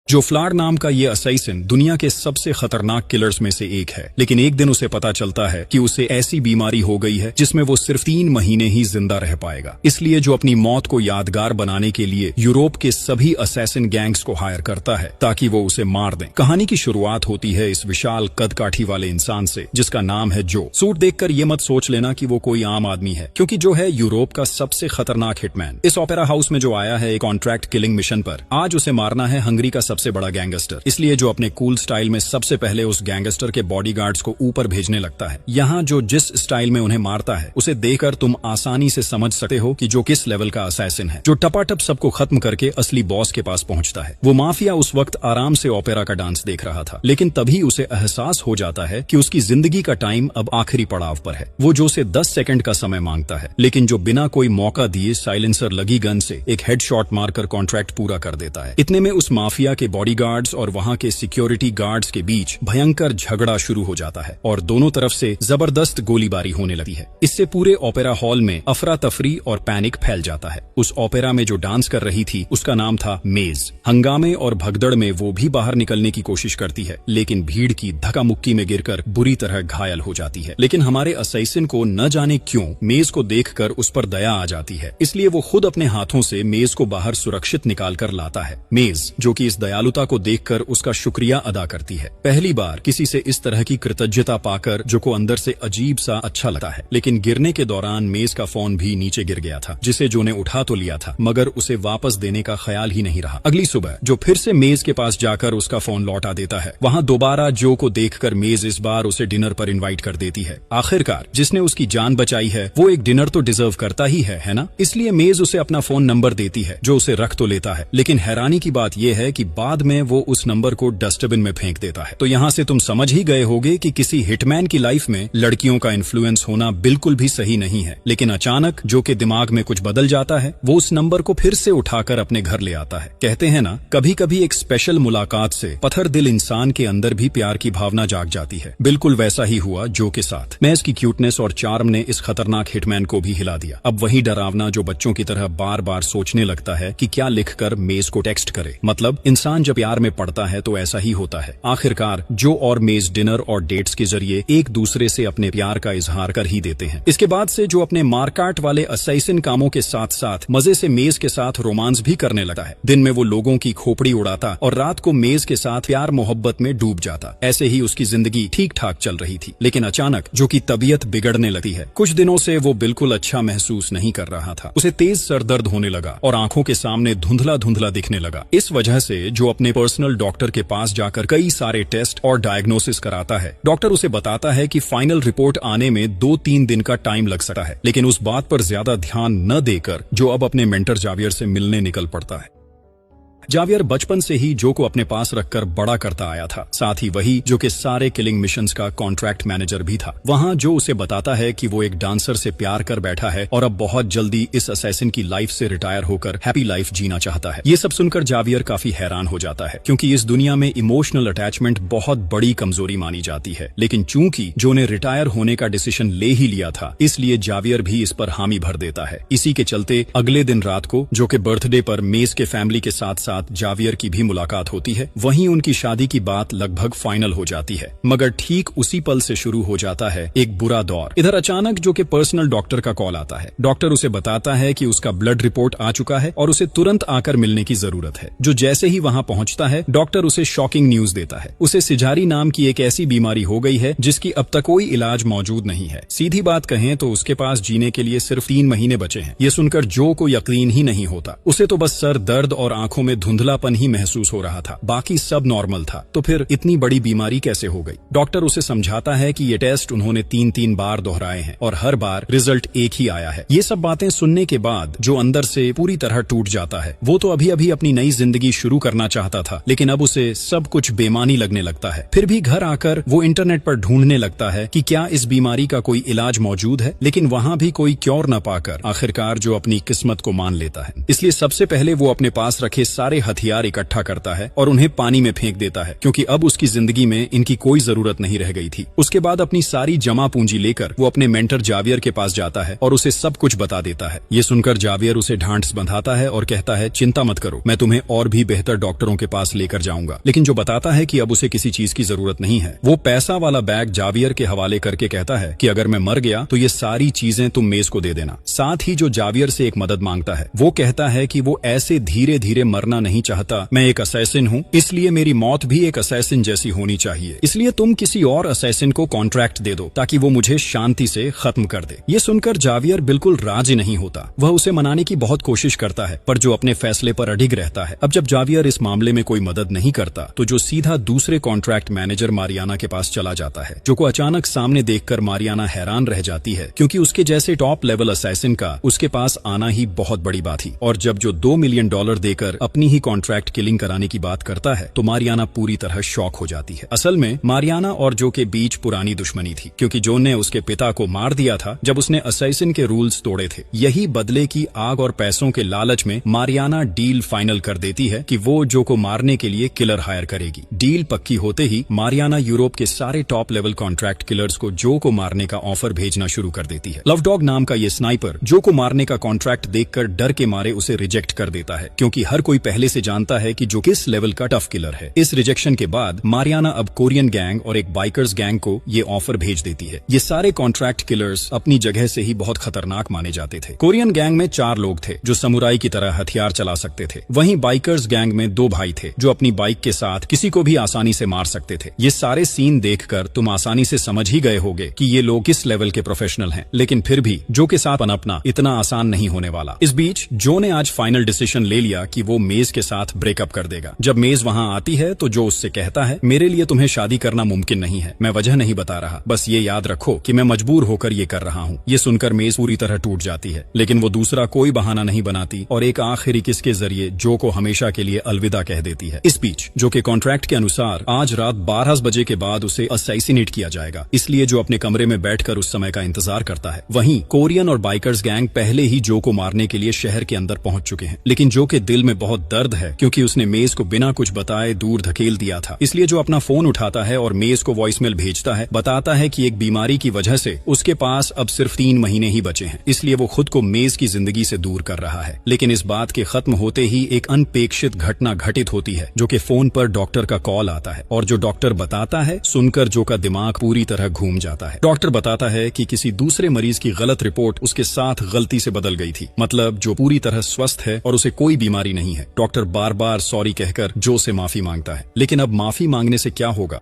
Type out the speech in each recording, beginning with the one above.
जो फ्लार नाम का ये असैसिन दुनिया के सबसे खतरनाक किलर्स में से एक है, लेकिन एक दिन उसे पता चलता है कि उसे ऐसी बीमारी हो गई है जिसमें वो सिर्फ 3 महीने ही जिंदा रह पाएगा। इसलिए जो अपनी मौत को यादगार बनाने के लिए यूरोप के सभी असैसिन गैंग्स को हायर करता है ताकि वो उसे मार दें। कहानी की शुरुआत होती है इस विशाल कदकाठी वाले इंसान से जिसका नाम है जो। सूट देखकर ये मत सोच लेना कि वो कोई आम आदमी है, क्योंकि जो है यूरोप का सबसे खतरनाक हिटमैन। इस ओपेरा हाउस में जो आया है एक कॉन्ट्रैक्ट किलिंग मिशन पर, आज उसे मारना है हंगरी का सबसे बड़ा गैंगस्टर। इसलिए जो अपने कूल स्टाइल में सबसे पहले उस गैंगस्टर के बॉडीगार्ड्स को ऊपर भेजने लगता है। यहाँ जो जिस स्टाइल में उन्हें मारता है उसे देखकर तुम आसानी से समझ सकते हो कि जो किस लेवल का असैसिन है, जो टपाटप सबको खत्म करके असली बॉस के पास पहुंचता है। वो माफिया उस वक्त आराम से ओपेरा का डांस देख रहा था, लेकिन तभी उसे एहसास हो जाता है कि उसकी जिंदगी का टाइम अब आखिरी पड़ाव पर है। वो जो से 10 सेकंड का समय मांगता है, लेकिन जो बिना कोई मौका दिए साइलेंसर लगी गन से एक हेडशॉट मारकर कॉन्ट्रैक्ट पूरा कर देता है। इतने में उस माफिया के बॉडीगार्ड्स और वहां के सिक्योरिटी गार्ड्स के बीच भयंकर झगड़ा शुरू हो जाता है और दोनों तरफ से जबरदस्त गोलीबारी होने लगती है। इससे पूरे ओपेरा हॉल में अफरा तफरी और पैनिक फैल जाता है। उस ओपेरा में जो डांस कर रही थी उसका नाम था मेज। हंगामे और भगदड़ में वो भी बाहर निकलने की कोशिश करती है, लेकिन भीड़ की धक्का मुक्की में गिरकर बुरी तरह घायल हो जाती है। लेकिन हमारे असैसिन को न जाने क्यों मेज को देखकर उस पर दया आ जाती है, इसलिए वो खुद अपने हाथों से मेज को बाहर सुरक्षित निकाल कर लाता है। मेज जो कि इस दयालुता को देखकर उसका शुक्रिया अदा करती है। पहली बार किसी से इस तरह की कृतज्ञता पाकर जो को अंदर से अजीब सा अच्छा लगता है। लेकिन गिरने के दौरान मेज का फोन भी नीचे गिर गया था, जिसे जो ने उठा तो लिया था मगर उसे वापस देने का ख्याल ही नहीं रहा। अगली सुबह जो फिर से मेज के पास जाकर उसका फोन लौटा देता है, वहाँ दोबारा जो को देखकर मेज इस बार उसे डिनर पर इनवाइट कर देती है। आखिरकार जिसने उसकी जान बचाई है वो एक डिनर तो डिजर्व करता ही है ना। इसलिए मेज उसे अपना फोन नंबर देती है, जो उसे रख तो लेता है, लेकिन हैरानी की बात यह है कि बाद में वो उस नंबर को डस्टबिन में फेंक देता है। तो यहाँ से तुम समझ ही गए होगे कि किसी हिटमैन की लाइफ में लड़कियों का इन्फ्लुएंस होना बिल्कुल भी सही नहीं है। लेकिन अचानक जो के दिमाग में कुछ बदल जाता है, वो उस नंबर को फिर से उठाकर अपने घर ले आता है। कहते हैं ना, कभी कभी एक स्पेशल मुलाकात से पत्थर दिल इंसान के अंदर भी प्यार की भावना जाग जाती है। बिल्कुल वैसा ही हुआ जो के साथ। मैं इसकी क्यूटनेस और चार्म ने इस खतरनाक हिटमैन को भी हिला दिया। अब वही डरावना जो बच्चों की तरह बार बार सोचने लगता है कि क्या लिखकर मेज को टेक्स्ट करे। मतलब इंसान जब प्यार में पड़ता है तो ऐसा ही होता है। आखिरकार जो और मेज डिनर और डेट्स के जरिए एक दूसरे से अपने प्यार का इजहार कर ही देते हैं। इसके बाद से जो अपने मारकाट वाले असैसिन कामों के साथ साथ मजे से मेज के साथ रोमांस भी करने लगा है। दिन में वो लोगों की खोपड़ी उड़ाता और रात को मेज के साथ प्यार मोहब्बत में डूब जाता। ऐसे ही उसकी जिंदगी ठीक ठाक चल रही थी, लेकिन अचानक जो की तबीयत बिगड़ने लगती है। कुछ दिनों से वो बिल्कुल अच्छा महसूस नहीं कर रहा था। उसे तेज सर दर्द होने लगा और आंखों के सामने धुंधला धुंधला दिखने लगा। इस वजह से जो अपने पर्सनल डॉक्टर के पास जाकर कई सारे टेस्ट और डायग्नोसिस कराता है। डॉक्टर उसे बताता है कि फाइनल रिपोर्ट आने में 2-3 दिन का टाइम लग सकता है, लेकिन उस बात पर ज्यादा ध्यान न देकर जो अब अपने मेंटर जावियर से मिलने निकल पड़ता है। जावियर बचपन से ही जो को अपने पास रखकर बड़ा करता आया था, साथ ही वही जो के सारे किलिंग मिशंस का कॉन्ट्रैक्ट मैनेजर भी था। वहाँ जो उसे बताता है कि वो एक डांसर से प्यार कर बैठा है और अब बहुत जल्दी इस असैसिन की लाइफ से रिटायर होकर हैप्पी लाइफ जीना चाहता है। ये सब सुनकर जावियर काफी हैरान हो जाता है, क्योंकि इस दुनिया में इमोशनल अटैचमेंट बहुत बड़ी कमजोरी मानी जाती है। लेकिन चूंकि जो ने रिटायर होने का डिसीजन ले ही लिया था, इसलिए जावियर भी इस पर हामी भर देता है। इसी के चलते अगले दिन रात को जो के बर्थडे पर मेज के फैमिली के साथ जावियर की भी मुलाकात होती है। वहीं उनकी शादी की बात लगभग फाइनल हो जाती है, मगर ठीक उसी पल से शुरू हो जाता है एक बुरा दौर। इधर अचानक जो के पर्सनल डॉक्टर का कॉल आता है। डॉक्टर उसे बताता है कि उसका ब्लड रिपोर्ट आ चुका है और उसे तुरंत आकर मिलने की जरूरत है। जो जैसे ही वहां पहुंचता है, डॉक्टर उसे शॉकिंग न्यूज देता है। उसे सिजारी नाम की एक ऐसी बीमारी हो गई है जिसकी अब तक कोई इलाज मौजूद नहीं है। सीधी बात कहें तो उसके पास जीने के लिए सिर्फ 3 महीने बचे हैं। ये सुनकर जो को यकीन ही नहीं होता। उसे तो बस सर दर्द और आंखों में धुंधलापन ही महसूस हो रहा था, बाकी सब नॉर्मल था। तो फिर इतनी बड़ी बीमारी कैसे हो गई? डॉक्टर उसे समझाता है कि ये टेस्ट उन्होंने 3-3 बार दोहराए हैं और हर बार रिजल्ट एक ही आया है। ये सब बातें सुनने के बाद जो अंदर से पूरी तरह टूट जाता है। वो तो अभी अभी अपनी नई जिंदगी शुरू करना चाहता था, लेकिन अब उसे सब कुछ बेमानी लगने लगता है। फिर भी घर आकर वो इंटरनेट पर ढूंढने लगता है कि क्या इस बीमारी का कोई इलाज मौजूद है, लेकिन वहाँ भी कोई क्योर न पाकर आखिरकार जो अपनी किस्मत को मान लेता है। इसलिए सबसे पहले वो अपने पास रखे सारे सारे हथियार इकट्ठा करता है और उन्हें पानी में फेंक देता है, क्योंकि अब उसकी जिंदगी में इनकी कोई जरूरत नहीं रह गई थी। उसके बाद अपनी सारी जमा पूंजी लेकर वो अपने मेंटर जावियर के पास जाता है और उसे सब कुछ बता देता है। ये सुनकर जावियर उसे ढांढस बंधाता है और कहता है, चिंता मत करो, मैं तुम्हें और भी बेहतर डॉक्टरों के पास लेकर जाऊंगा। लेकिन जो बताता है कि अब उसे किसी चीज की जरूरत नहीं है। वो पैसा वाला बैग जावियर के हवाले करके कहता है कि अगर मैं मर गया तो ये सारी चीजें तुम मेज को दे देना। साथ ही जो जावियर से एक मदद मांगता है, वो कहता है कि वो ऐसे धीरे धीरे मरना नहीं चाहता। मैं एक असैसिन हूँ, इसलिए मेरी मौत भी एक असैसिन जैसी होनी चाहिए। इसलिए तुम किसी और असैसिन को कॉन्ट्रैक्ट दे दो ताकि वो मुझे शांति से खत्म कर दे। ये सुनकर जावियर बिल्कुल राजी नहीं होता। वह उसे मनाने की बहुत कोशिश करता है, पर जो अपने फैसले पर अडिग रहता है। अब जब जावियर इस मामले में कोई मदद नहीं करता तो जो सीधा दूसरे कॉन्ट्रैक्ट मैनेजर मारियाना के पास चला जाता है, जो को अचानक सामने देखकर मारियाना हैरान रह जाती है, क्योंकि उसके जैसे टॉप लेवल असैसिन का उसके पास आना ही बहुत बड़ी बात थी। और जब जो $2 मिलियन देकर अपनी ही कॉन्ट्रैक्ट किलिंग कराने की बात करता है तो मारियाना पूरी तरह शॉक हो जाती है। असल में मारियाना और जो के बीच पुरानी दुश्मनी थी, क्योंकि जो ने उसके पिता को मार दिया था जब उसने असैसिन के रूल्स तोड़े थे। यही बदले की आग और पैसों के लालच में मारियाना डील फाइनल कर देती है कि वो जो को मारने के लिए किलर हायर करेगी। डील पक्की होते ही मारियाना यूरोप के सारे टॉप लेवल कॉन्ट्रैक्ट किलर्स को जो को मारने का ऑफर भेजना शुरू कर देती है। लवडॉग नाम का ये स्नाइपर जो को मारने का कॉन्ट्रैक्ट देखकर डर के मारे उसे रिजेक्ट कर देता है, क्योंकि हर कोई पहले से जानता है कि जो किस लेवल का टफ किलर है। इस रिजेक्शन के बाद मारियाना अब कोरियन गैंग और एक बाइकर्स गैंग को ये ऑफर भेज देती है। ये सारे कॉन्ट्रैक्ट किलर्स अपनी जगह से ही बहुत खतरनाक माने जाते थे। कोरियन गैंग में 4 लोग थे जो समुराई की तरह हथियार चला सकते थे। वहीं बाइकर्स गैंग में 2 भाई थे जो अपनी बाइक के साथ किसी को भी आसानी से मार सकते थे। ये सारे सीन देखकर तुम आसानी से समझ ही गए होगे कि ये लोग किस लेवल के प्रोफेशनल हैं। लेकिन फिर भी जो के साथ पनपना इतना आसान नहीं होने वाला। इस बीच जो ने आज फाइनल डिसीजन ले लिया कि वो मेज के साथ ब्रेकअप कर देगा। जब मेज वहां आती है तो जो उससे कहता है, मेरे लिए तुम्हें शादी करना मुमकिन नहीं है, मैं वजह नहीं बता रहा, बस ये याद रखो कि मैं मजबूर होकर ये कर रहा हूँ। ये सुनकर मेज पूरी तरह टूट जाती है, लेकिन वो दूसरा कोई बहाना नहीं बनाती और एक आखिरी किस के जरिए जो को हमेशा के लिए अलविदा कह देती है। इस बीच जो के कॉन्ट्रैक्ट के अनुसार आज रात 12 बजे के बाद उसे असैसिनेट किया जाएगा, इसलिए जो अपने कमरे में बैठकर उस समय का इंतजार करता है। वहीं कोरियन और बाइकर्स गैंग पहले ही जो को मारने के लिए शहर के अंदर पहुंच चुके हैं, लेकिन जो के दिल में बहुत दर्द है क्योंकि उसने मेज को बिना कुछ बताए दूर धकेल दिया था। इसलिए जो अपना फोन उठाता है और मेज को वॉइसमेल भेजता है, बताता है कि एक बीमारी की वजह से उसके पास अब सिर्फ 3 महीने ही बचे हैं, इसलिए वो खुद को मेज की जिंदगी से दूर कर रहा है। लेकिन इस बात के खत्म होते ही एक अनपेक्षित घटना घटित होती है, जो कि फोन पर डॉक्टर का कॉल आता है और जो डॉक्टर बताता है सुनकर जो का दिमाग पूरी तरह घूम जाता है। डॉक्टर बताता है कि किसी दूसरे मरीज की गलत रिपोर्ट उसके साथ गलती से बदल गई थी, मतलब जो पूरी तरह स्वस्थ है और उसे कोई बीमारी नहीं है। डॉक्टर बार बार सॉरी कहकर जो से माफी मांगता है, लेकिन अब माफी मांगने से क्या होगा।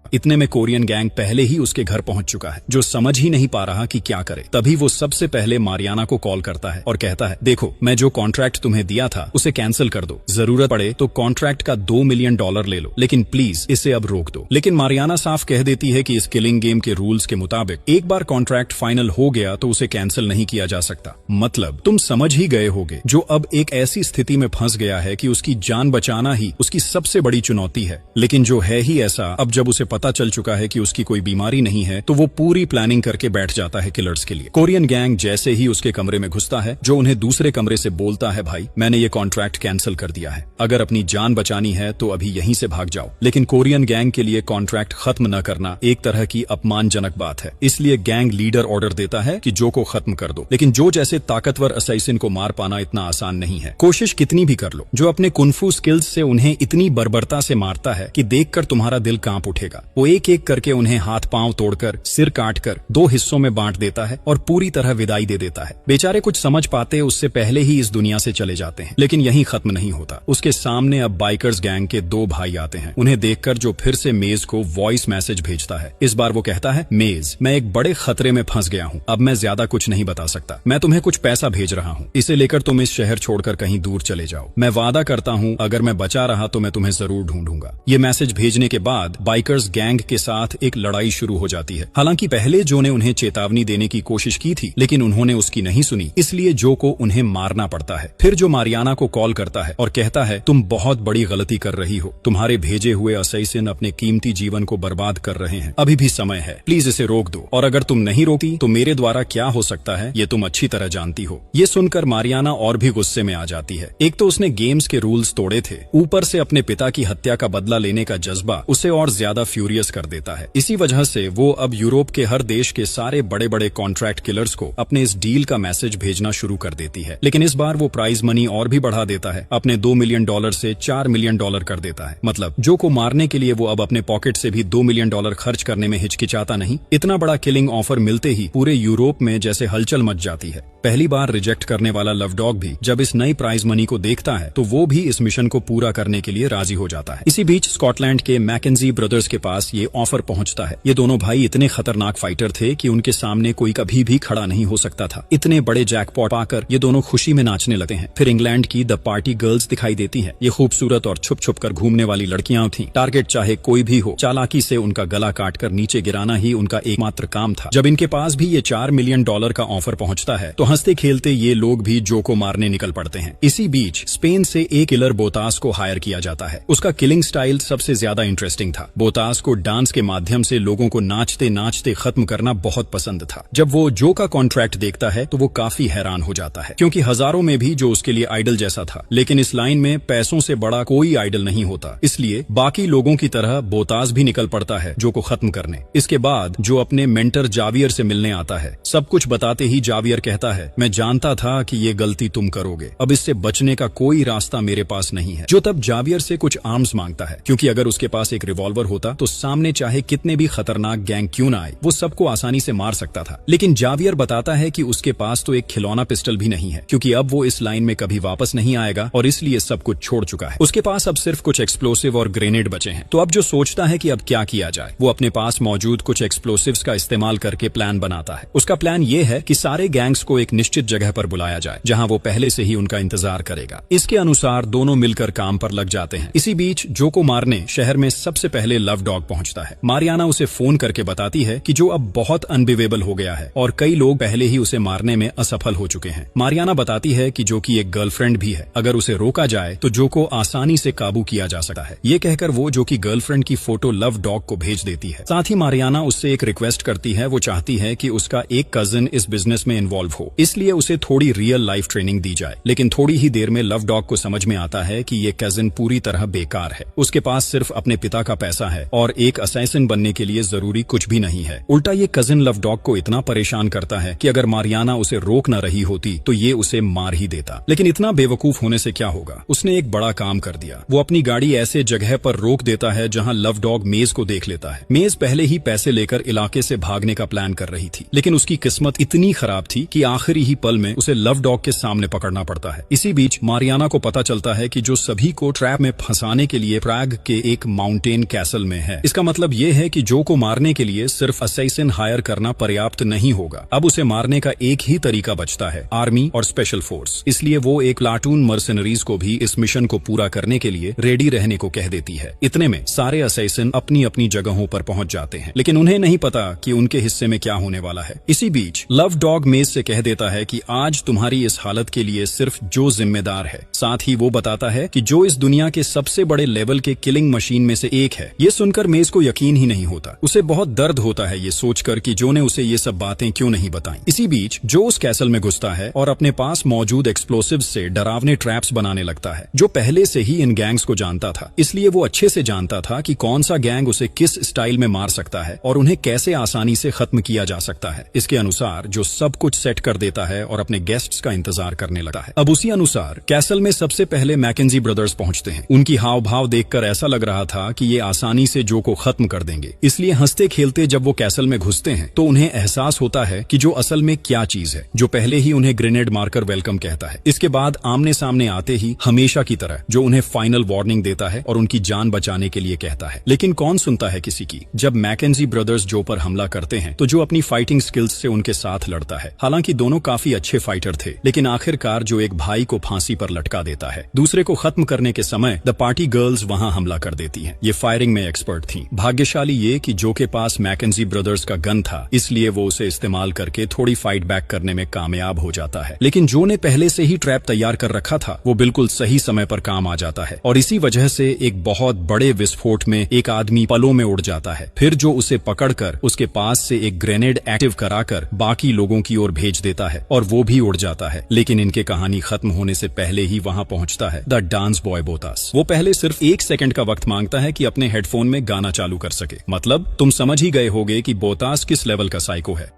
इतने में कोरियन गैंग पहले ही उसके घर पहुंच चुका है, जो समझ ही नहीं पा रहा कि क्या करे। तभी वो सबसे पहले मारियाना को कॉल करता है और कहता है, देखो मैं जो कॉन्ट्रैक्ट तुम्हें दिया था उसे कैंसिल कर दो, जरूरत पड़े तो कॉन्ट्रैक्ट का $2 मिलियन ले लो, लेकिन प्लीज इसे अब रोक दो। लेकिन मारियाना साफ कह देती है कि इस किलिंग गेम के रूल्स के मुताबिक एक बार कॉन्ट्रैक्ट फाइनल हो गया तो उसे कैंसिल नहीं किया जा सकता। मतलब तुम समझ ही गए होगे, जो अब एक ऐसी स्थिति में फंस गया है कि उसकी जान बचाना ही उसकी सबसे बड़ी चुनौती है। लेकिन जो है ही ऐसा, अब जब उसे पता चल चुका है कि उसकी कोई बीमारी नहीं है तो वो पूरी प्लानिंग करके बैठ जाता है किलर्स के लिए। कोरियन गैंग जैसे ही उसके कमरे में घुसता है, जो उन्हें दूसरे कमरे से बोलता है, भाई मैंने ये कॉन्ट्रैक्ट कैंसिल कर दिया है, अगर अपनी जान बचानी है तो अभी यहीं से भाग जाओ। लेकिन कोरियन गैंग के लिए कॉन्ट्रैक्ट खत्म न करना एक तरह की अपमानजनक बात है, इसलिए गैंग लीडर ऑर्डर देता है कि जो को खत्म कर दो। लेकिन जो जैसे ताकतवर असैसिन को मार पाना इतना आसान नहीं है, कोशिश कितनी भी कर लो। जो अपने कुनफू स्किल्स से उन्हें इतनी बर्बरता से मारता है कि देखकर तुम्हारा दिल कांप उठेगा। वो एक एक करके उन्हें हाथ पांव तोड़कर, सिर काटकर 2 हिस्सों में बांट देता है और पूरी तरह विदाई दे देता है। बेचारे कुछ समझ पाते उससे पहले ही इस दुनिया से चले जाते हैं। लेकिन यहीं खत्म नहीं होता, उसके सामने अब बाइकर्स गैंग के 2 भाई आते हैं। उन्हें देखकर जो फिर से मेज को वॉइस मैसेज भेजता है। इस बार वो कहता है, मेज मैं एक बड़े खतरे में फंस गया हूँ, अब मैं ज्यादा कुछ नहीं बता सकता, मैं तुम्हें कुछ पैसा भेज रहा हूँ, इसे लेकर तुम इस शहर छोड़कर कहीं दूर चले जाओ। मैं वादा करता हूँ अगर मैं बचा रहा तो मैं तुम्हें जरूर ढूंढूंगा। ये मैसेज भेजने के बाद बाइकर्स गैंग गैंग के साथ एक लड़ाई शुरू हो जाती है। हालांकि पहले जो ने उन्हें चेतावनी देने की कोशिश की थी, लेकिन उन्होंने उसकी नहीं सुनी, इसलिए जो को उन्हें मारना पड़ता है। फिर जो मारियाना को कॉल करता है और कहता है, तुम बहुत बड़ी गलती कर रही हो, तुम्हारे भेजे हुए असैसिन अपने कीमती जीवन को बर्बाद कर रहे हैं, अभी भी समय है, प्लीज इसे रोक दो, और अगर तुम नहीं रोकती तो मेरे द्वारा क्या हो सकता है ये तुम अच्छी तरह जानती हो। ये सुनकर मारियाना और भी गुस्से में आ जाती है। एक तो उसने गेम्स के रूल्स तोड़े थे, ऊपर से अपने पिता की हत्या का बदला लेने का जज्बा उसे और ज्यादा फ्यूरियस कर देता है। इसी वजह से वो अब यूरोप के हर देश के सारे बड़े बड़े कॉन्ट्रैक्ट किलर्स को अपने इस डील का मैसेज भेजना शुरू कर देती है। लेकिन इस बार वो प्राइज मनी और भी बढ़ा देता है, अपने $2 मिलियन से $4 मिलियन कर देता है। मतलब जो को मारने के लिए वो अब अपने पॉकेट से भी $2 मिलियन खर्च करने में हिचकिचाता नहीं। इतना बड़ा किलिंग ऑफर मिलते ही पूरे यूरोप में जैसे हलचल मच जाती है। पहली बार रिजेक्ट करने वाला लवडॉग भी जब इस नई प्राइज मनी को देखता है तो वो भी इस मिशन को पूरा करने के लिए राजी हो जाता है। इसी बीच स्कॉटलैंड के मैकेंजी ब्रदर्स के पास ये ऑफर पहुंचता है। ये दोनों भाई इतने खतरनाक फाइटर थे कि उनके सामने कोई कभी भी खड़ा नहीं हो सकता था। इतने बड़े जैकपॉट पाकर ये दोनों खुशी में नाचने लगते हैं। फिर इंग्लैंड की द पार्टी गर्ल्स दिखाई देती हैं। ये खूबसूरत और छुप छुप कर घूमने वाली लड़कियां थीं। टारगेट चाहे कोई भी हो, चालाकी से उनका गला काटकर नीचे गिराना ही उनका एकमात्र काम था। जब इनके पास भी ये $4 मिलियन का ऑफर पहुंचता है तो हंसते खेलते ये लोग भी जो को मारने निकल पड़ते हैं। इसी बीच स्पेन से एक किलर बोतास को हायर किया जाता है। उसका किलिंग स्टाइल सबसे ज्यादा इंटरेस्टिंग था। बोतास को डांस के माध्यम से लोगों को नाचते नाचते खत्म करना बहुत पसंद था। जब वो जो का कॉन्ट्रैक्ट देखता है तो वो काफी हैरान हो जाता है, क्योंकि हजारों में भी जो उसके लिए आइडल जैसा था, लेकिन इस लाइन में पैसों से बड़ा कोई आइडल नहीं होता। इसलिए बाकी लोगों की तरह बोतास भी निकल पड़ता है जो को खत्म करने। इसके बाद जो अपने मेंटर जावियर से मिलने आता है। सब कुछ बताते ही जावियर कहता है, मैं जानता था कि ये गलती तुम करोगे, अब इससे बचने का कोई रास्ता मेरे पास नहीं है। जो तब जावियर से कुछ आर्म्स मांगता है, क्योंकि अगर उसके पास एक रिवॉल्वर होता तो सामने चाहे कितने भी खतरनाक गैंग क्यों ना आए, वो सबको आसानी से मार सकता था। लेकिन जावियर बताता है कि उसके पास तो एक खिलौना पिस्टल भी नहीं है, क्योंकि अब वो इस लाइन में कभी वापस नहीं आएगा और इसलिए सब कुछ छोड़ चुका है। उसके पास अब सिर्फ कुछ एक्सप्लोसिव और ग्रेनेड बचे हैं। तो अब जो सोचता है कि अब क्या किया जाए, वो अपने पास मौजूद कुछ एक्सप्लोसिव्स का इस्तेमाल करके प्लान बनाता है। उसका प्लान ये है कि सारे गैंग्स को एक निश्चित जगह पर बुलाया जाए, जहां वो पहले से ही उनका इंतजार करेगा। इसके अनुसार दोनों मिलकर काम पर लग जाते हैं। इसी बीच जो को मारने शहर में सबसे पहले लवडॉग पहुंचता है। मारियाना उसे फोन करके बताती है कि जो अब बहुत अनबिवेबल हो गया है और कई लोग पहले ही उसे मारने में असफल हो चुके हैं। मारियाना बताती है कि जो की एक गर्लफ्रेंड भी है, अगर उसे रोका जाए तो जो को आसानी से काबू किया जा सकता है। ये कहकर वो जो की गर्लफ्रेंड की फोटो लवडॉग को भेज देती है। साथ ही मारियाना उससे एक रिक्वेस्ट करती है। वो चाहती है कि उसका एक कजिन इस बिजनेस में इन्वॉल्व हो, इसलिए उसे थोड़ी रियल लाइफ ट्रेनिंग दी जाए। लेकिन थोड़ी ही देर में लवडॉग को समझ में आता है कि ये कजिन पूरी तरह बेकार है। उसके पास सिर्फ अपने पिता का पैसा है और एक असैसिन बनने के लिए जरूरी कुछ भी नहीं है। उल्टा ये कजिन लवडॉग को इतना परेशान करता है कि अगर मारियाना उसे रोक न रही होती तो ये उसे मार ही देता। लेकिन इतना बेवकूफ होने से क्या होगा, उसने एक बड़ा काम कर दिया। वो अपनी गाड़ी ऐसे जगह पर रोक देता है जहां लवडॉग मेज को देख लेता है। मेज पहले ही पैसे लेकर इलाके से भागने का प्लान कर रही थी, लेकिन उसकी किस्मत इतनी खराब थी कि आखिरी ही पल में उसे लवडॉग के सामने पकड़ना पड़ता है। इसी बीच मारियाना को पता चलता है कि जो सभी को ट्रैप में फंसाने के लिए प्राग के एक माउंटेन कैसल में है। इसका मतलब ये है कि जो को मारने के लिए सिर्फ असैसिन हायर करना पर्याप्त नहीं होगा। अब उसे मारने का एक ही तरीका बचता है, आर्मी और स्पेशल फोर्स। इसलिए वो एक प्लाटून मर्सनरीज को भी इस मिशन को पूरा करने के लिए रेडी रहने को कह देती है। इतने में सारे असैसिन अपनी अपनी जगहों पर पहुंच जाते हैं, लेकिन उन्हें नहीं पता कि उनके हिस्से में क्या होने वाला है। इसी बीच लवडॉग मेज से कह देता है कि आज तुम्हारी इस हालत के लिए सिर्फ जो जिम्मेदार है। साथ ही वो बताता है कि जो इस दुनिया के सबसे बड़े लेवल के किलिंग मशीन में से एक है। ये सुनकर मेज को यकीन ही नहीं होता। उसे बहुत दर्द होता है ये सोचकर कि जो ने उसे ये सब बातें क्यों नहीं बताई। इसी बीच जो उस कैसल में घुसता है और अपने पास मौजूद एक्सप्लोसिव्स से डरावने ट्रैप्स बनाने लगता है। जो पहले से ही इन गैंग्स को जानता था, इसलिए वो अच्छे से जानता था कि कौन सा गैंग उसे किस स्टाइल में मार सकता है और उन्हें कैसे आसानी से खत्म किया जा सकता है। इसके अनुसार जो सब कुछ सेट कर देता है और अपने गेस्ट्स का इंतजार करने लगता है। अब उसी अनुसार कैसल में सबसे पहले मैकेंजी ब्रदर्स पहुंचते हैं। उनकी हाव भाव देखकर ऐसा लग रहा था कि ये आसानी से जो को खत्म कर देंगे। इसलिए हंसते खेलते जब वो कैसल में घुसते हैं तो उन्हें एहसास होता है कि जो असल में क्या चीज है। जो पहले ही उन्हें ग्रेनेड मारकर वेलकम कहता है। इसके बाद आमने सामने आते ही हमेशा की तरह जो उन्हें फाइनल वार्निंग देता है और उनकी जान बचाने के लिए कहता है। लेकिन कौन सुनता है किसी की। जब मैकेंजी ब्रदर्स जो पर हमला करते हैं तो जो अपनी फाइटिंग स्किल्स से उनके साथ लड़ता है। हालांकि दोनों काफी अच्छे फाइटर थे, लेकिन आखिरकार जो एक भाई को फांसी पर लटका देता है, दूसरे को खत्म करने के समय द पार्टी गर्ल्स वहां हमला कर देती हैं। ये फायरिंग में एक्सपर्ट थी। भाग्यशाली ये कि जो के पास मैकेंजी ब्रदर्स का गन था, इसलिए वो उसे इस्तेमाल करके थोड़ी फाइट बैक करने में कामयाब हो जाता है। लेकिन जो ने पहले से ही ट्रैप तैयार कर रखा था, वो बिल्कुल सही समय पर काम आ जाता है और इसी वजह से एक बहुत बड़े विस्फोट में एक आदमी पलों में उड़ जाता है। फिर जो उसे पकड़कर उसके पास से एक ग्रेनेड एक्टिव कराकर बाकी लोगों की ओर भेज देता है और वो भी उड़ जाता है। लेकिन इनके कहानी खत्म होने से पहले ही वहां पहुंचता है द डांस बॉय बोतास। वो पहले सिर्फ 1 सेकंड का वक्त मांगता है कि अपने हेडफोन में गाना चालू कर सके। मतलब तुम समझ ही गए होगे कि बोतास किस लेवल का साइको है।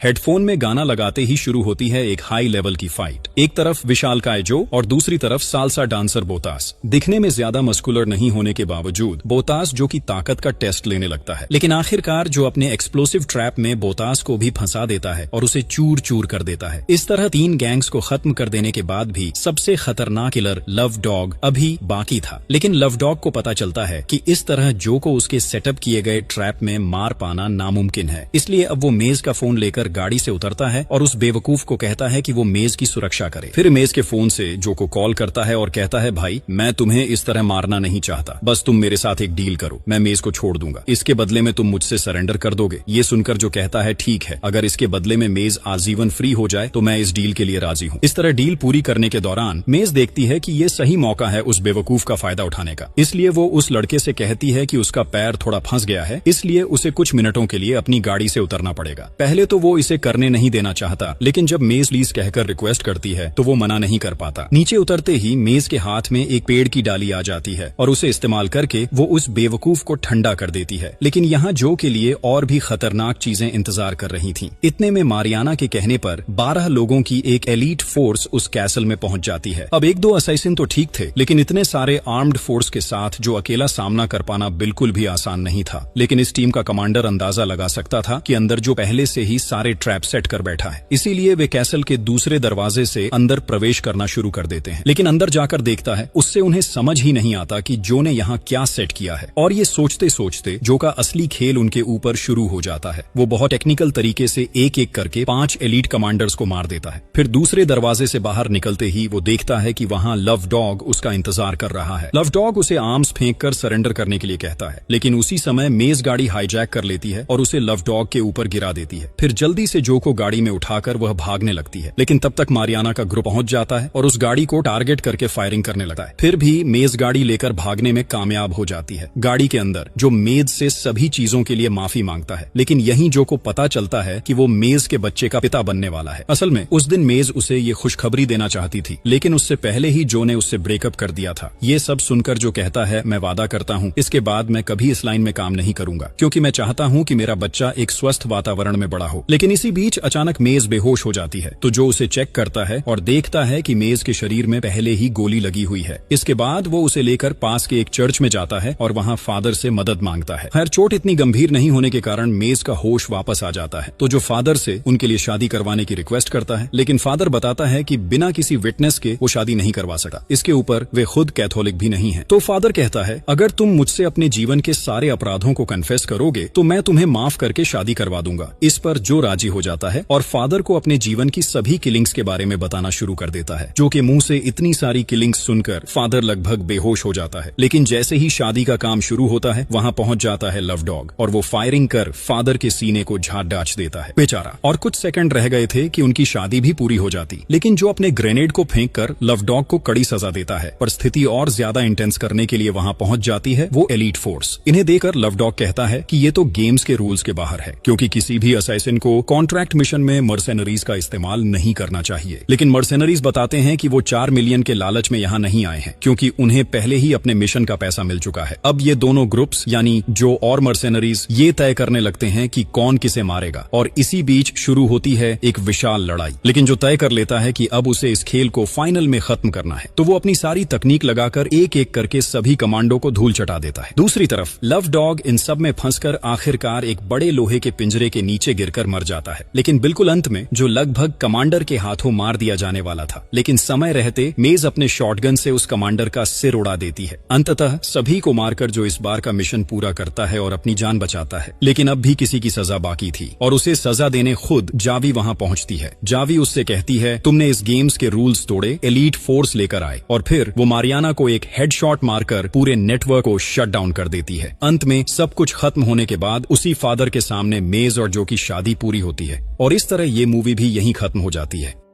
हेडफोन में गाना लगाते ही शुरू होती है एक हाई लेवल की फाइट। एक तरफ विशालकाय जो और दूसरी तरफ सालसा डांसर बोतास। दिखने में ज्यादा मस्कुलर नहीं होने के बावजूद बोतास जो की ताकत का टेस्ट लेने लगता है, लेकिन आखिरकार जो अपने एक्सप्लोसिव ट्रैप में बोतास को भी फंसा देता है और उसे चूर चूर कर देता है। इस तरह 3 गैंग्स को खत्म कर देने के बाद भी सबसे खतरनाक किलर लव डॉग अभी बाकी था। लेकिन लव डॉग को पता चलता है कि इस तरह जो को उसके सेटअप किए गए ट्रैप में मार पाना नामुमकिन है। इसलिए अब वो मेज का फोन लेकर गाड़ी से उतरता है और उस बेवकूफ को कहता है कि वो मेज की सुरक्षा करे। फिर मेज के फोन से जो को कॉल करता है और कहता है, भाई मैं तुम्हें इस तरह मारना नहीं चाहता, बस तुम मेरे साथ एक डील करो, मैं मेज को छोड़ दूंगा, इसके बदले में तुम मुझसे सरेंडर कर दोगे। ये सुनकर जो कहता है, ठीक है, अगर इसके बदले में मेज आजीवन फ्री हो जाए तो मैं इस डील के लिए राजी हूँ। इस तरह डील पूरी करने के दौरान मेज देखती है कि ये सही मौका है उस बेवकूफ का फायदा उठाने का। इसलिए वो उस लड़के से कहती है कि उसका पैर थोड़ा फंस गया है, इसलिए उसे कुछ मिनटों के लिए अपनी गाड़ी से उतरना पड़ेगा। पहले तो वो इसे करने नहीं देना चाहता, लेकिन जब मेज प्लीज कहकर रिक्वेस्ट करती है तो वो मना नहीं कर पाता। नीचे उतरते ही मेज के हाथ में एक पेड़ की डाली आ जाती है और उसे इस्तेमाल करके वो उस बेवकूफ को ठंडा कर देती है। लेकिन यहाँ जो के लिए और भी खतरनाक चीजें इंतजार कर रही थीं। इतने में मारियाना के कहने पर 12 लोगों की एक एलीट फोर्स उस कैसल में पहुंच जाती है। अब 1-2 असैसिन तो ठीक थे, लेकिन इतने सारे आर्म्ड फोर्स के साथ जो अकेला सामना कर पाना बिल्कुल भी आसान नहीं था। लेकिन इस टीम का कमांडर अंदाजा लगा सकता था कि अंदर जो पहले से ही सारे ट्रैप सेट कर बैठा है, इसीलिए वे कैसल के दूसरे दरवाजे से अंदर प्रवेश करना शुरू कर देते हैं। लेकिन अंदर जाकर देखता है, उससे उन्हें समझ ही नहीं आता कि जो ने यहाँ क्या सेट किया है। और ये सोचते सोचते जो का असली खेल उनके ऊपर शुरू हो जाता है। वो बहुत टेक्निकल तरीके से एक एक करके 5 एलीट कमांडर्स को मार देता है। फिर दूसरे दरवाजे से बाहर निकलते ही वो देखता है कि वहाँ लव डॉग उसका इंतजार कर रहा है। लव डॉग उसे आर्म्स फेंक कर सरेंडर करने के लिए कहता है, लेकिन उसी समय मेज गाड़ी हाईजैक कर लेती है और उसे लव डॉग के ऊपर गिरा देती है। फिर जल्दी से जो को गाड़ी में उठाकर वह भागने लगती है, लेकिन तब तक मारियाना का ग्रुप पहुंच जाता है और उस गाड़ी को टारगेट करके फायरिंग करने लगता है। फिर भी मेज गाड़ी लेकर भागने में कामयाब हो जाती है। गाड़ी के अंदर जो मेज से सभी चीजों के लिए माफी मांगता है, लेकिन यहीं जो को पता चलता है कि वो मेज के बच्चे का पिता बनने वाला है। असल में उस दिन मेज उसे ये खुशखबरी देना चाहती थी, लेकिन उससे पहले ही जो ने उससे ब्रेकअप कर दिया था। ये सब सुनकर जो कहता है, मैं वादा करता हूँ इसके बाद मैं कभी इस लाइन में काम नहीं करूंगा, क्योंकि मैं चाहता हूँ कि मेरा बच्चा एक स्वस्थ वातावरण में बड़ा हो। लेकिन इसी बीच अचानक मेज बेहोश हो जाती है, तो जो उसे चेक करता है और देखता है कि मेज के शरीर में पहले ही गोली लगी हुई है। इसके बाद वो उसे लेकर पास के एक चर्च में जाता है और वहाँ फादर से मदद मांगता है। खैर चोट इतनी गंभीर नहीं होने के कारण मेज का होश वापस आ जाता है, तो जो फादर से उनके लिए शादी करवाने की रिक्वेस्ट करता है, लेकिन फादर बताता है कि बिना किसी विटनेस के वो शादी नहीं करवा सकता। इसके ऊपर वे खुद कैथोलिक भी नहीं है। तो फादर कहता है, अगर तुम मुझसे अपने जीवन के सारे अपराधों को कन्फेस करोगे तो मैं तुम्हें माफ करके शादी करवा दूंगा। इस पर जो राजी हो जाता है और फादर को अपने जीवन की सभी किलिंग्स के बारे में बताना शुरू कर देता है। जो के मुंह से इतनी सारी किलिंग्स सुनकर फादर लगभग बेहोश हो जाता है। लेकिन जैसे ही शादी का काम शुरू होता है, वहाँ पहुंच जाता है लव डॉग और वो फायरिंग कर फादर के सीने को झाड़ देता है बेचारा। और कुछ सेकंड रह गए थे कि उनकी शादी भी पूरी हो जाती, लेकिन जो अपने ग्रेनेड को फेंक कर लव डॉग को कड़ी सजा देता है। पर स्थिति और ज्यादा इंटेंस करने के लिए वहाँ पहुंच जाती है वो एलीट फोर्स। इन्हें देखकर लव डॉग कहता है कि ये तो गेम्स के रूल्स के बाहर है, क्योंकि किसी भी असैसिन को कॉन्ट्रैक्ट मिशन में मर्सेनरीज का इस्तेमाल नहीं करना चाहिए। लेकिन मर्सेनरीज बताते हैं कि वो 4 मिलियन के लालच में यहाँ नहीं आए हैं, क्योंकि उन्हें पहले ही अपने मिशन का पैसा मिल चुका है। अब ये दोनों ग्रुप्स यानी जो और मर्सेनरीज ये तय करने लगते हैं कि कौन किसे मारेगा, और इसी बीच शुरू होती है एक विशाल लड़ाई। लेकिन जो तय कर लेता है कि अब उसे इस खेल को फाइनल में खत्म करना है, तो वो अपनी सारी तकनीक लगाकर एक एक करके सभी कमांडो को धूल चटा देता है। दूसरी तरफ लव डॉग इन सब में फंसकर आखिरकार एक बड़े लोहे के पिंजरे के नीचे गिरकर मर जाता है। लेकिन बिल्कुल अंत में जो लगभग कमांडर के हाथों मार दिया जाने वाला था, लेकिन समय रहते मेज अपने शॉटगन से उस कमांडर का सिर उड़ा देती है। अंततः सभी को मारकर जो इस बार का मिशन पूरा करता है और अपनी जान बचाता है। लेकिन अब भी किसी की सजा बाकी थी और उसे सजा देने खुद जावी वहां पहुंचती है। जावी उससे कहती है, तुमने इस गेम्स के रूल्स तोड़े, एलीट फोर्स लेकर आए, और फिर वो मारियाना को एक हेडशॉट मारकर पूरे नेटवर्क को शट डाउन कर देती है। अंत में सब कुछ खत्म होने के बाद उसी फादर के सामने मेज और जो की शादी पूरी होती है और इस तरह ये मूवी भी यहीं खत्म हो जाती है।